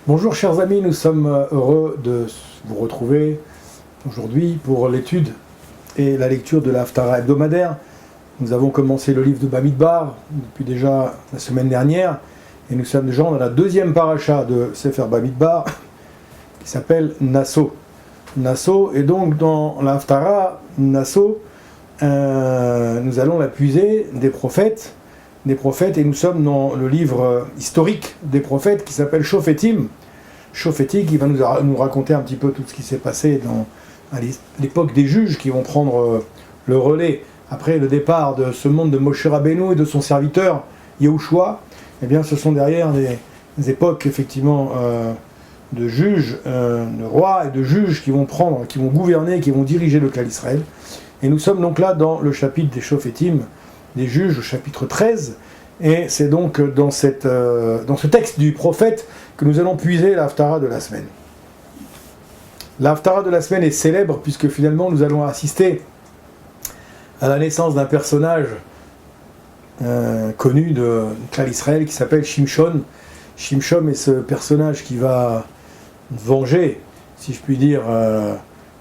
Bonjour chers amis, nous sommes heureux de vous retrouver aujourd'hui pour l'étude et la lecture de la Haftara hebdomadaire. Nous avons commencé le livre de Bamidbar depuis déjà la semaine dernière et nous sommes déjà dans la deuxième paracha de Sefer Bamidbar qui s'appelle Nasso. Nasso, et donc dans la Haftara Nasso, nous allons la puiser des prophètes, et nous sommes dans le livre historique des prophètes qui s'appelle Shofetim, qui va nous raconter un petit peu tout ce qui s'est passé à l'époque des juges qui vont prendre le relais après le départ de ce monde de Moshe Rabbeinu et de son serviteur Yehoshua. Eh bien, ce sont derrière des époques effectivement de juges, de rois et de juges qui vont gouverner, qui vont diriger le clan Israël. Et nous sommes donc là dans le chapitre des Shofetim, des juges, au chapitre 13, et c'est donc dans ce texte du prophète que nous allons puiser la Haftara de la semaine. La Haftara de la semaine est célèbre puisque finalement nous allons assister à la naissance d'un personnage connu de Klal Israël qui s'appelle Shimshon. Shimshon est ce personnage qui va venger, si je puis dire,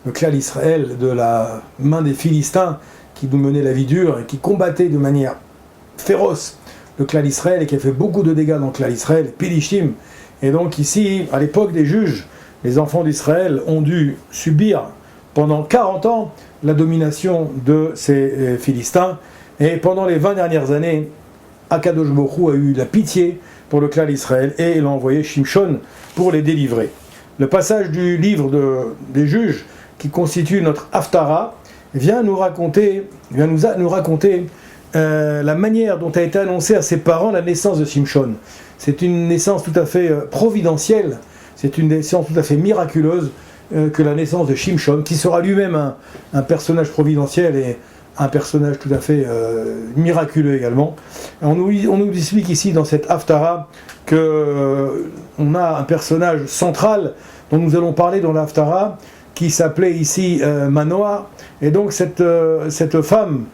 le Klal Israël de la main des Philistins qui nous menaient la vie dure et qui combattaient de manière féroce le Klal Israël et qui a fait beaucoup de dégâts dans le Klal Israël, Pilishtim. Et donc ici, à l'époque des juges, les enfants d'Israël ont dû subir pendant 40 ans la domination de ces Philistins. Et pendant les 20 dernières années, Akadosh Baruch Hu a eu la pitié pour le Klal Israël et il a envoyé Shimshon pour les délivrer. Le passage du livre des juges, qui constitue notre Haftara, vient nous raconter la manière dont a été annoncée à ses parents la naissance de Shimshon. C'est une naissance tout à fait providentielle, c'est une naissance tout à fait miraculeuse que la naissance de Shimshon, qui sera lui-même un personnage providentiel et un personnage tout à fait miraculeux également. On nous explique ici dans cette Haftara qu'on a un personnage central dont nous allons parler dans la Haftara, qui s'appelait ici Manoah, et donc cette femme,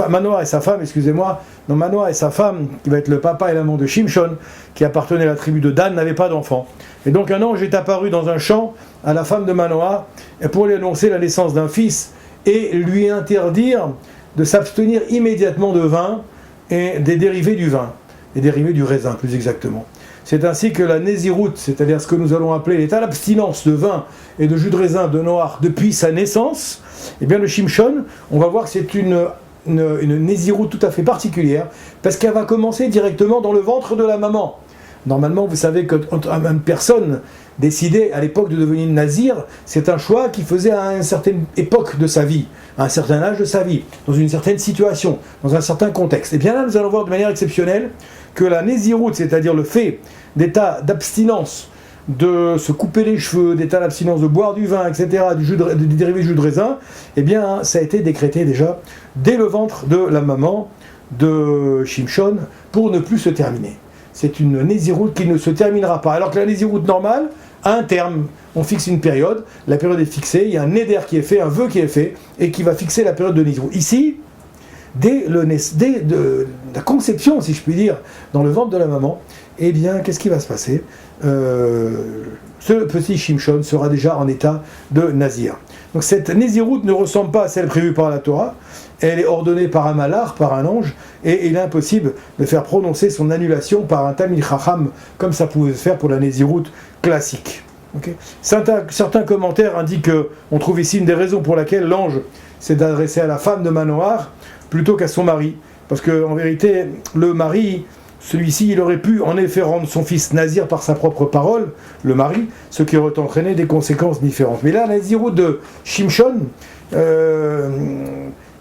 Manoah et sa femme, donc Manoah et sa femme, qui va être le papa et l'amant de Shimshon, qui appartenait à la tribu de Dan, n'avaient pas d'enfant. Et donc un ange est apparu dans un champ à la femme de Manoah pour lui annoncer la naissance d'un fils et lui interdire de s'abstenir immédiatement de vin et des dérivés du vin, des dérivés du raisin plus exactement. C'est ainsi que la Nézirout, c'est-à-dire ce que nous allons appeler l'état d'abstinence de vin et de jus de raisin de noir depuis sa naissance, eh bien le Shimshon, on va voir que c'est une Nézirout tout à fait particulière, parce qu'elle va commencer directement dans le ventre de la maman. Normalement, vous savez qu'une personne décidait à l'époque de devenir nazir, c'est un choix qu'il faisait à une certaine époque de sa vie, à un certain âge de sa vie, dans une certaine situation, dans un certain contexte. Et bien là, nous allons voir de manière exceptionnelle que la Nézirout, c'est-à-dire le fait d'état d'abstinence, de se couper les cheveux, d'état d'abstinence de boire du vin, etc., des dérivés de jus de raisin, eh bien, ça a été décrété déjà dès le ventre de la maman de Shimshon pour ne plus se terminer. C'est une Nézirout qui ne se terminera pas. Alors que la Nézirout normale a un terme. On fixe une période, la période est fixée, il y a un néder qui est fait, un vœu qui est fait, et qui va fixer la période de Nézirout. Ici, dès la conception, si je puis dire, dans le ventre de la maman, eh bien, qu'est-ce qui va se passer ? Ce petit Shimshon sera déjà en état de nazir. Donc cette Nézirout ne ressemble pas à celle prévue par la Torah, elle est ordonnée par un malach, par un ange, et il est impossible de faire prononcer son annulation par un Talmid Chacham, comme ça pouvait se faire pour la Nézirout classique. Okay. Certains commentaires indiquent qu'on trouve ici une des raisons pour laquelle l'ange s'est adressé à la femme de Manoah plutôt qu'à son mari. Parce qu'en vérité, le mari, celui-ci, il aurait pu en effet rendre son fils nazir par sa propre parole, le mari, ce qui aurait entraîné des conséquences différentes. Mais là, la Nézirout de Shimshon,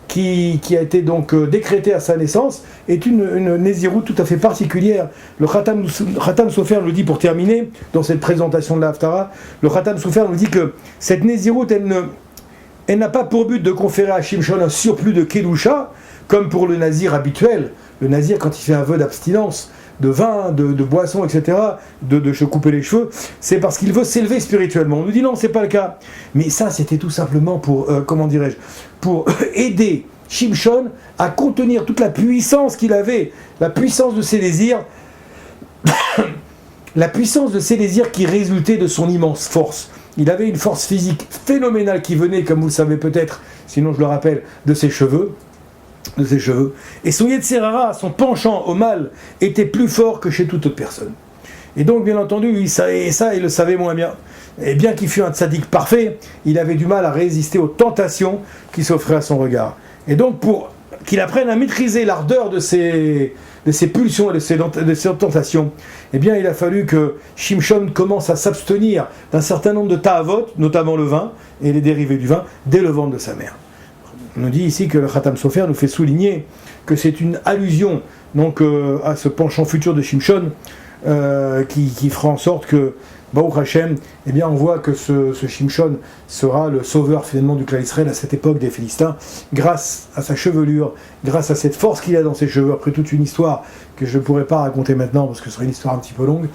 qui a été donc décrétée à sa naissance, est une Nézirout tout à fait particulière. Le Khatam Sofer nous dit, pour terminer, dans cette présentation de la Haftara, le Khatam Sofer nous dit que cette Nézirout, elle n'a pas pour but de conférer à Shimshon un surplus de Kedusha, comme pour le nazir habituel. Le nazir, quand il fait un vœu d'abstinence, de vin, de boisson, etc., de se couper les cheveux, c'est parce qu'il veut s'élever spirituellement. On nous dit non, c'est pas le cas. Mais ça, c'était tout simplement pour, pour aider Shimshon à contenir toute la puissance qu'il avait, la puissance de ses désirs, la puissance de ses désirs qui résultait de son immense force. Il avait une force physique phénoménale qui venait, comme vous le savez peut-être, sinon je le rappelle, de ses cheveux. Et son Yetzirara, son penchant au mal, était plus fort que chez toute autre personne. Et donc, bien entendu, il le savait moins bien. Et bien qu'il fût un tzaddik parfait, il avait du mal à résister aux tentations qui s'offraient à son regard. Et donc, pour qu'il apprenne à maîtriser l'ardeur de ses pulsions et de ses tentations, eh bien, il a fallu que Shimshon commence à s'abstenir d'un certain nombre de ta'avot, notamment le vin et les dérivés du vin, dès le ventre de sa mère. On nous dit ici que le Khatam Sofer nous fait souligner que c'est une allusion donc, à ce penchant futur de Shimshon qui fera en sorte que Baruch Hashem, eh bien on voit que ce Shimshon sera le sauveur finalement du clan Israël à cette époque des Philistins, grâce à sa chevelure, grâce à cette force qu'il a dans ses cheveux, après toute une histoire que je ne pourrais pas raconter maintenant parce que ce serait une histoire un petit peu longue,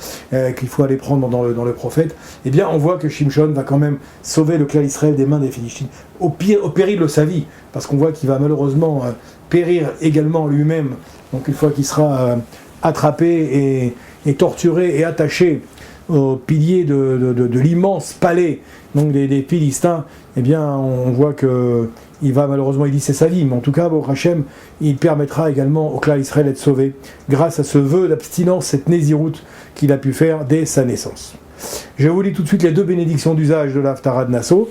qu'il faut aller prendre dans le prophète. Eh bien on voit que Shimshon va quand même sauver le clan Israël des mains des Philistins, au péril de sa vie, parce qu'on voit qu'il va malheureusement périr également lui-même, donc une fois qu'il sera attrapé et torturé et attaché au pilier de l'immense palais donc des Philistins, eh bien on voit que il va malheureusement élisser sa vie, mais en tout cas Baruch Hashem, il permettra également au clan Israël d'être sauvé grâce à ce vœu d'abstinence, cette Nézirout qu'il a pu faire dès sa naissance. Je vous lis tout de suite les deux bénédictions d'usage de l'Haftarah de Nassau,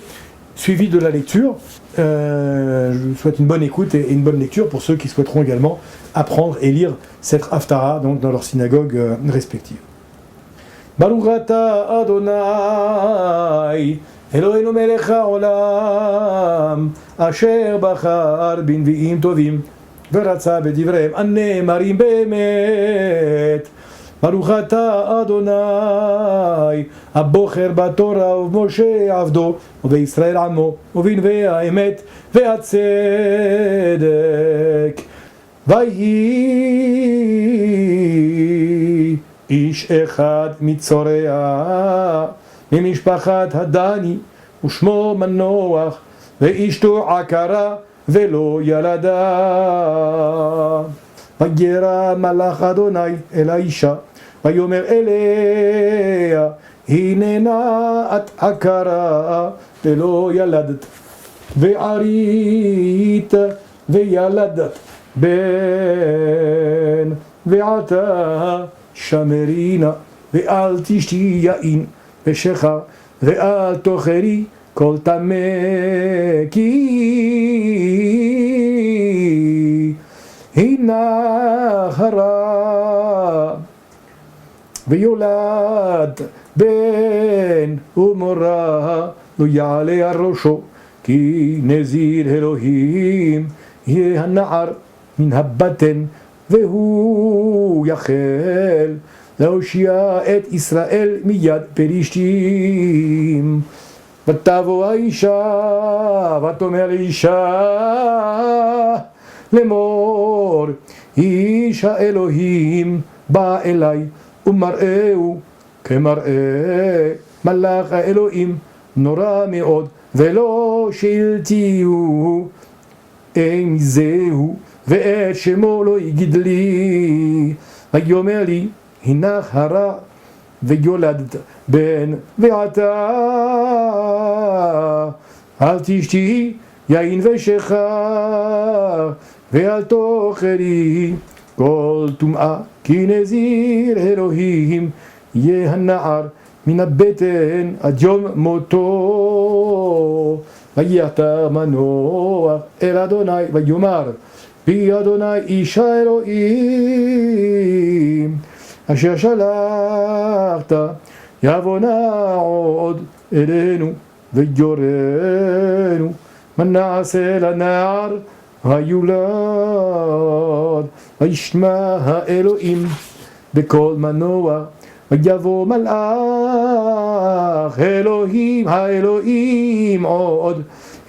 suivi de la lecture. Je vous souhaite une bonne écoute et une bonne lecture pour ceux qui souhaiteront également apprendre et lire cette Haftarah donc dans leur synagogue respective. Baruch ata Adonai Eloheinu melech haolam asher bachar bנביאים טובים ורצה בדבריהם הנאמרים באמת. ברוך אתה אדוני הבוחר בתורה ובמשה עבדו ובישראל עמו ובנביאי האמת והצדק. ויהי איש אחד מצורע ממשפחת הדני ושמו מנוח ואשתו עקרה ולא ילדה. וירא מלאך אדוני אל האישה ויאמר אליה הננה את עקרה ולא ילדת וערית וילדת בן ועתה שמרינה ואל תשתי יין ושכר ואל תאכלי כל טמא כי הנה הרע ויולד בן ומורה לא יעלה על ראשו כי נזיר אלוהים יהיה הנער מן הבטן והוא יחל להושיע את ישראל מיד פלישתים. ותבוא האישה ותאמר לאישה לאמור איש האלוהים בא אליי ומראהו כמראה מלאך האלוהים נורא מאוד ולא שאלתיהו אין זהו ואת שמו לא יגיד לי. ויאמר לי הנך הרע ויולדת בן ועתה אל תשתי יין ושכר ואל תאכלי כל טומאה כי נזיר אלוהים יהיה הנער מן הבטן עד יום מותו. ויחתר מנוח אל אדוני ויאמר בי אדוני איש האלוהים אשר שלחת יבוא נא עוד אלינו ויורנו מה נעשה לנער היולד. וישמע האלוהים בקול מנוח ויבוא מלאך אלוהים האלוהים עוד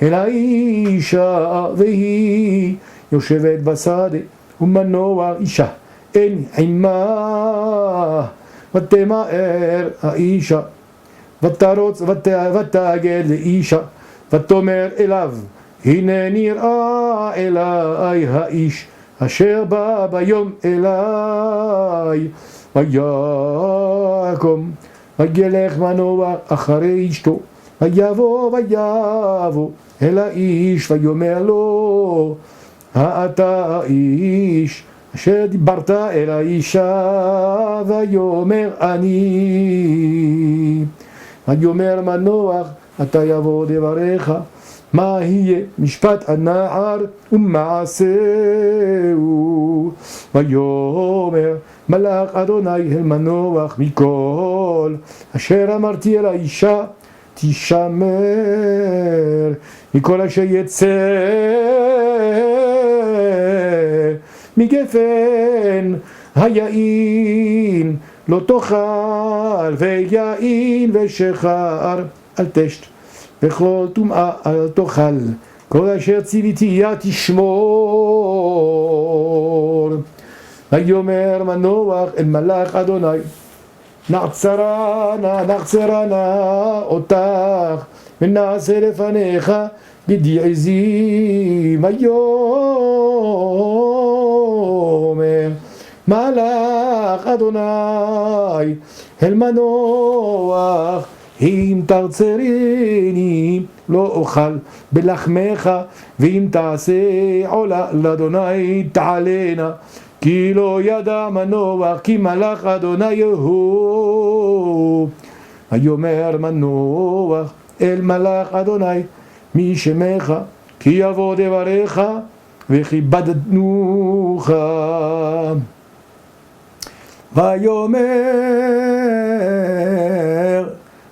אל האישה והיא יושבת בשדה ומנוח אישה אין עמה. ותמהר האישה ותרוץ ותגד לאישה ותאמר אליו הנה נראה אלי האיש אשר בא ביום אלי ויקום, וילך מנוח אחרי אשתו, ויבוא אל האיש, ויאמר לו, האתה האיש, אשר דיברת אל האישה, ויאמר אני. ויאמר מנוח, אתה יבוא דבריך, מה יהיה משפט הנער ומעשהו. ויאמר מלאך אדוני אל מנוח, מכל אשר אמרתי אל האישה תשמר, מכל אשר יצא מגפן היין לא תאכל, ויין ושחר אל תשת, וכל טומאה אל תאכל, כל אשר ציוויתיה תשמור. ויאמר מנוח אל מלאך אדוני, נעצרה נא אותך, ונעשה לפניך גדי עזים. ויאמר מלאך אדוני אל מנוח, אם תרצרני לא אוכל בלחמך, ואם תעשה עולה לאדוני תעלנה, כי לא ידע מנוח כי מלאך אדוני הוא. ויאמר מנוח אל מלאך אדוני, מי שמך, כי יבוא דבריך וכיבדנוך.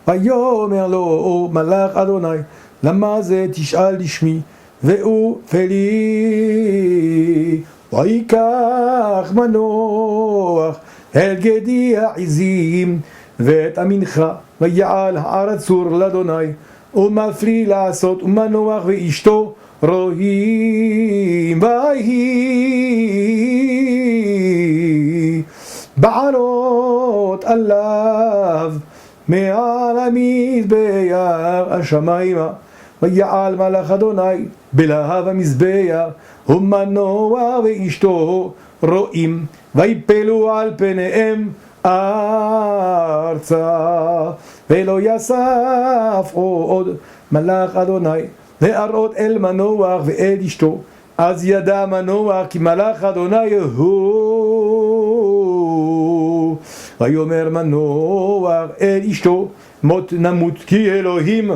ויאמר לו מלאך אדוני, למה זה תשאל לשמי ואופלי. ויקח מנוח אל גדי העזים ואת המנחה, ויעל הארץ צור לאדוני, ומפליא לעשות, ומנוח ואשתו רואים. ויהי בערות עליו מעל המזבח השמיימה, ויעל מלאך אדוני בלהב המזבח, ומנוח ואשתו רואים, ויפלו על פניהם ארצה, ולא יסף עוד מלאך אדוני להראות אל מנוח ואל אשתו. אז ידע מנוח כי מלאך אדוני הוא. ויאמר מנוח אל אשתו, מות נמות כי אלוהים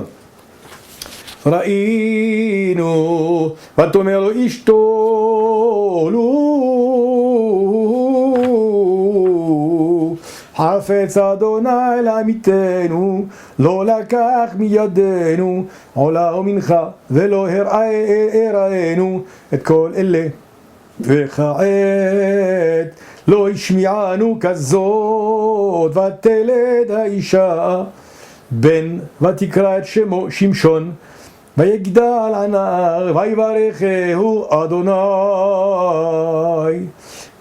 ראינו. ותאמר לו אשתו, לו חפץ אדוני לעמיתנו, לא לקח מידינו עולה ומנחה, ולא הראינו את כל אלה. וכעת לא השמיענו כזאת, ותלד האישה בן, ותקרא את שמו שמשון. ויגדל הנער, ויברכהו אדוני.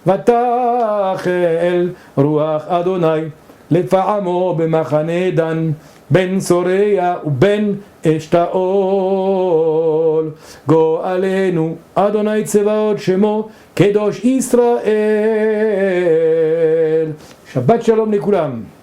ותחל רוח אדוני לפעמו במחנה דן, בין צוריה ובין אשתאול. גואלנו אדוני צבאות שמו, קדוש ישראל. שבת שלום לכולם.